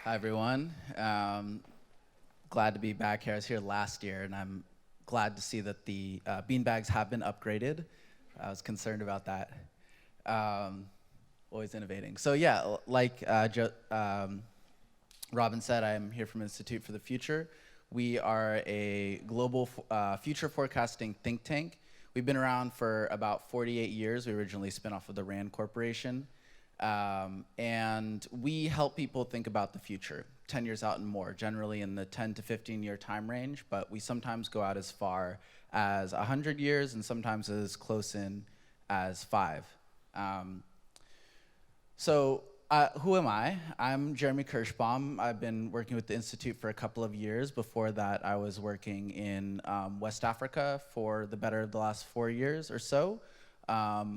Hi, everyone. Glad to be back here. I was here last year, and I'm glad to see that the beanbags have been upgraded. I was concerned about that. Always innovating. So yeah, like Robin said, I'm here from Institute for the Future. We are a global future forecasting think tank. We've been around for about 48 years. We originally spun off of the RAND Corporation. And we help people think about the future, 10 years out and more, generally in the 10 to 15 year time range, but we sometimes go out as far as 100 years and sometimes as close in as 5. Who am I? I'm Jeremy Kirshbaum. I've been working with the Institute for a couple of years. Before that, I was working in West Africa for the better of the last 4 years or so.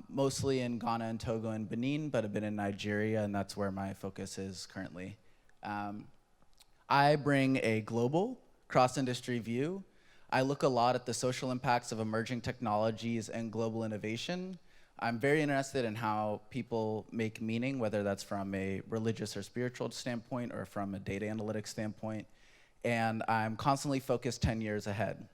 Mostly in Ghana and Togo and Benin, but I've been in Nigeria, and that's where my focus is currently. I bring a global, cross-industry view. I look a lot at the social impacts of emerging technologies and global innovation. I'm very interested in how people make meaning, whether that's from a religious or spiritual standpoint or from a data analytics standpoint, and I'm constantly focused 10 years ahead.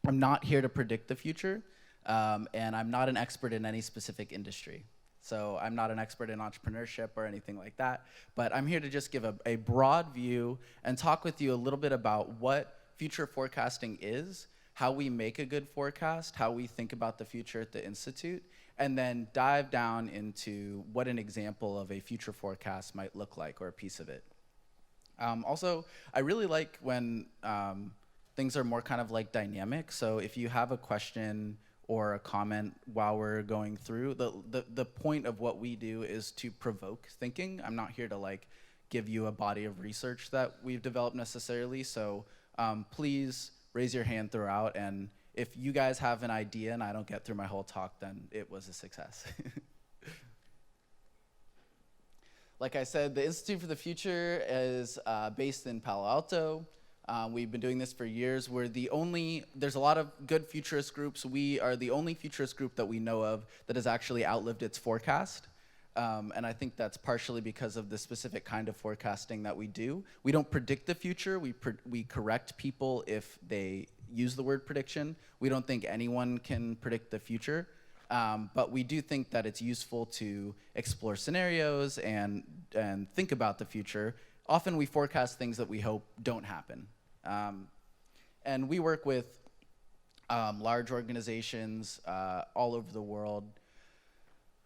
I'm not here to predict the future. And I'm not an expert in any specific industry. So I'm not an expert in entrepreneurship or anything like that, but I'm here to just give a broad view and talk with you a little bit about what future forecasting is, how we make a good forecast, how we think about the future at the Institute, and then dive down into what an example of a future forecast might look like, or a piece of it. Also, I really like when things are more kind of like dynamic. So if you have a question or a comment while we're going through, the point of what we do is to provoke thinking. I'm not here to like give you a body of research that we've developed necessarily, so please raise your hand throughout, and if you guys have an idea and I don't get through my whole talk, then it was a success. Like I said, the Institute for the Future is based in Palo Alto. We've been doing this for years. There's a lot of good futurist groups. We are the only futurist group that we know of that has actually outlived its forecast. And I think that's partially because of the specific kind of forecasting that we do. We don't predict the future. We correct people if they use the word prediction. We don't think anyone can predict the future. But we do think that it's useful to explore scenarios and think about the future. Often we forecast things that we hope don't happen. And we work with large organizations all over the world,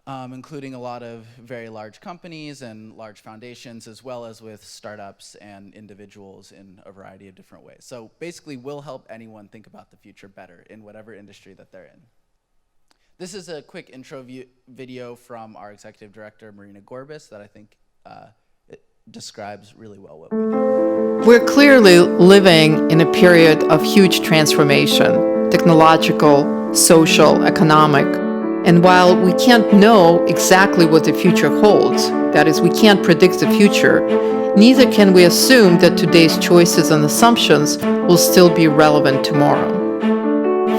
including a lot of very large companies and large foundations, as well as with startups and individuals in a variety of different ways. So basically, we'll help anyone think about the future better in whatever industry that they're in. This is a quick intro video from our executive director, Marina Gorbis, that I think describes really well what we do. We're clearly living in a period of huge transformation, technological, social, economic. And while we can't know exactly what the future holds, that is, we can't predict the future, neither can we assume that today's choices and assumptions will still be relevant tomorrow.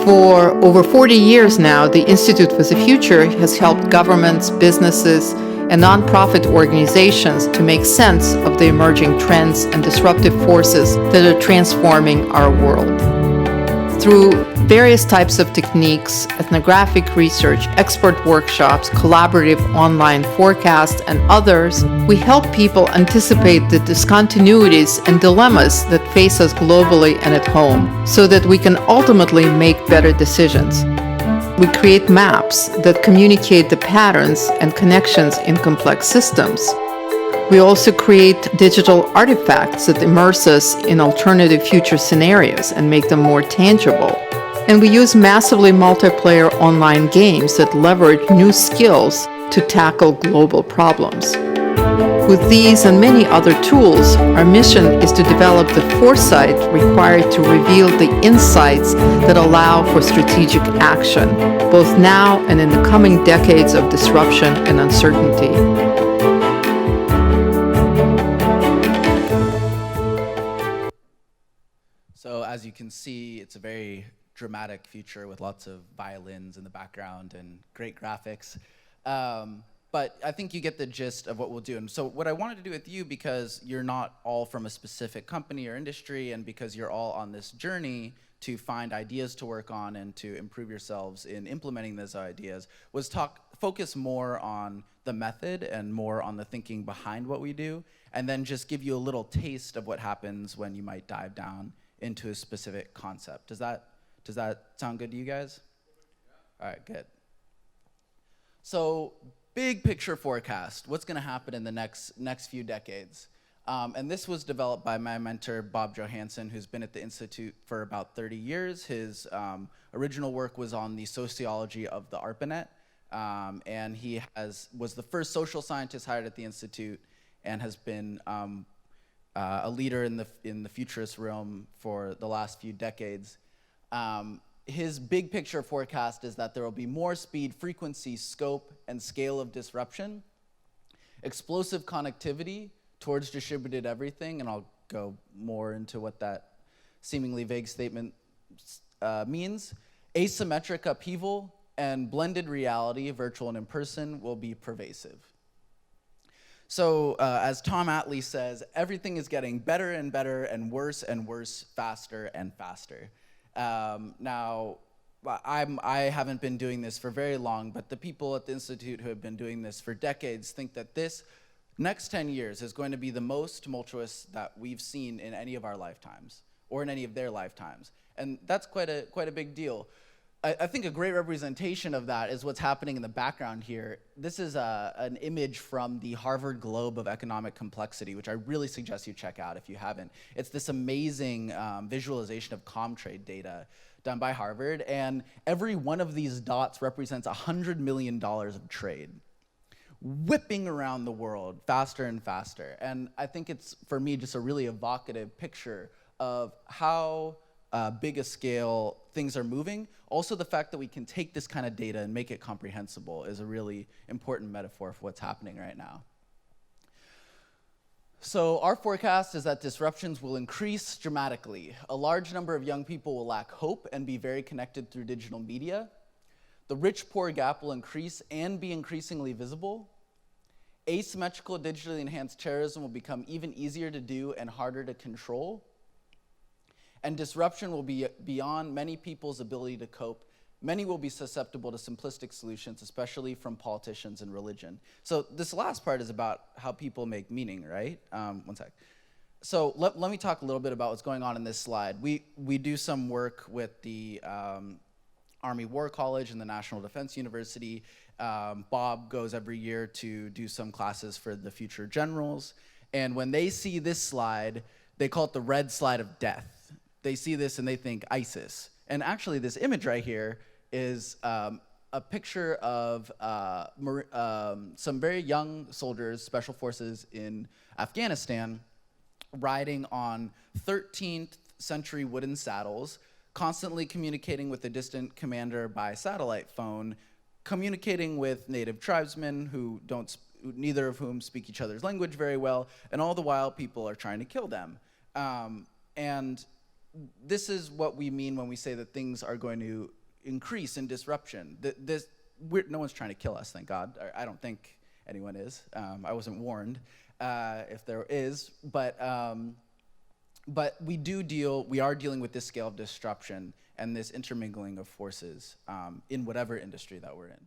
For over 40 years now, the Institute for the Future has helped governments, businesses, and nonprofit organizations to make sense of the emerging trends and disruptive forces that are transforming our world. Through various types of techniques, ethnographic research, expert workshops, collaborative online forecasts, and others, we help people anticipate the discontinuities and dilemmas that face us globally and at home, so that we can ultimately make better decisions. We create maps that communicate the patterns and connections in complex systems. We also create digital artifacts that immerse us in alternative future scenarios and make them more tangible. And we use massively multiplayer online games that leverage new skills to tackle global problems. With these and many other tools, our mission is to develop the foresight required to reveal the insights that allow for strategic action, both now and in the coming decades of disruption and uncertainty. So as you can see, it's a very dramatic future with lots of violins in the background and great graphics. But I think you get the gist of what we'll do. And so what I wanted to do with you, because you're not all from a specific company or industry, and because you're all on this journey to find ideas to work on and to improve yourselves in implementing those ideas, was focus more on the method and more on the thinking behind what we do, and then just give you a little taste of what happens when you might dive down into a specific concept. Does that sound good to you guys? All right, good. So, big picture forecast. What's going to happen in the next few decades? And this was developed by my mentor, Bob Johansen, who's been at the Institute for about 30 years. His original work was on the sociology of the ARPANET, and he was the first social scientist hired at the Institute and has been a leader in the futurist realm for the last few decades. His big picture forecast is that there will be more speed, frequency, scope, and scale of disruption, explosive connectivity towards distributed everything, and I'll go more into what that seemingly vague statement means. Asymmetric upheaval and blended reality, virtual and in person, will be pervasive. So as Tom Atlee says, everything is getting better and better and worse, faster and faster. Now, I haven't been doing this for very long, but the people at the Institute who have been doing this for decades think that this next 10 years is going to be the most tumultuous that we've seen in any of our lifetimes, or in any of their lifetimes. And that's quite a big deal. I think a great representation of that is what's happening in the background here. This is an image from the Harvard Globe of Economic Complexity, which I really suggest you check out if you haven't. It's this amazing visualization of Comtrade data done by Harvard, and every one of these dots represents $100 million of trade, whipping around the world faster and faster. And I think it's, for me, just a really evocative picture of how big a scale things are moving. Also, the fact that we can take this kind of data and make it comprehensible is a really important metaphor for what's happening right now. So our forecast is that disruptions will increase dramatically. A large number of young people will lack hope and be very connected through digital media. The rich-poor gap will increase and be increasingly visible. Asymmetrical digitally enhanced terrorism will become even easier to do and harder to control. And disruption will be beyond many people's ability to cope. Many will be susceptible to simplistic solutions, especially from politicians and religion. So this last part is about how people make meaning, right? One sec. So let me talk a little bit about what's going on in this slide. We do some work with the Army War College and the National Defense University. Bob goes every year to do some classes for the future generals. And when they see this slide, they call it the red slide of death. They see this and they think ISIS. And actually this image right here is a picture of some very young soldiers, special forces in Afghanistan, riding on 13th century wooden saddles, constantly communicating with a distant commander by satellite phone, communicating with native tribesmen who neither of whom speak each other's language very well, and all the while people are trying to kill them. And this is what we mean when we say that things are going to increase in disruption. No one's trying to kill us, thank God. I don't think anyone is. I wasn't warned if there is, but we are dealing with this scale of disruption and this intermingling of forces in whatever industry that we're in.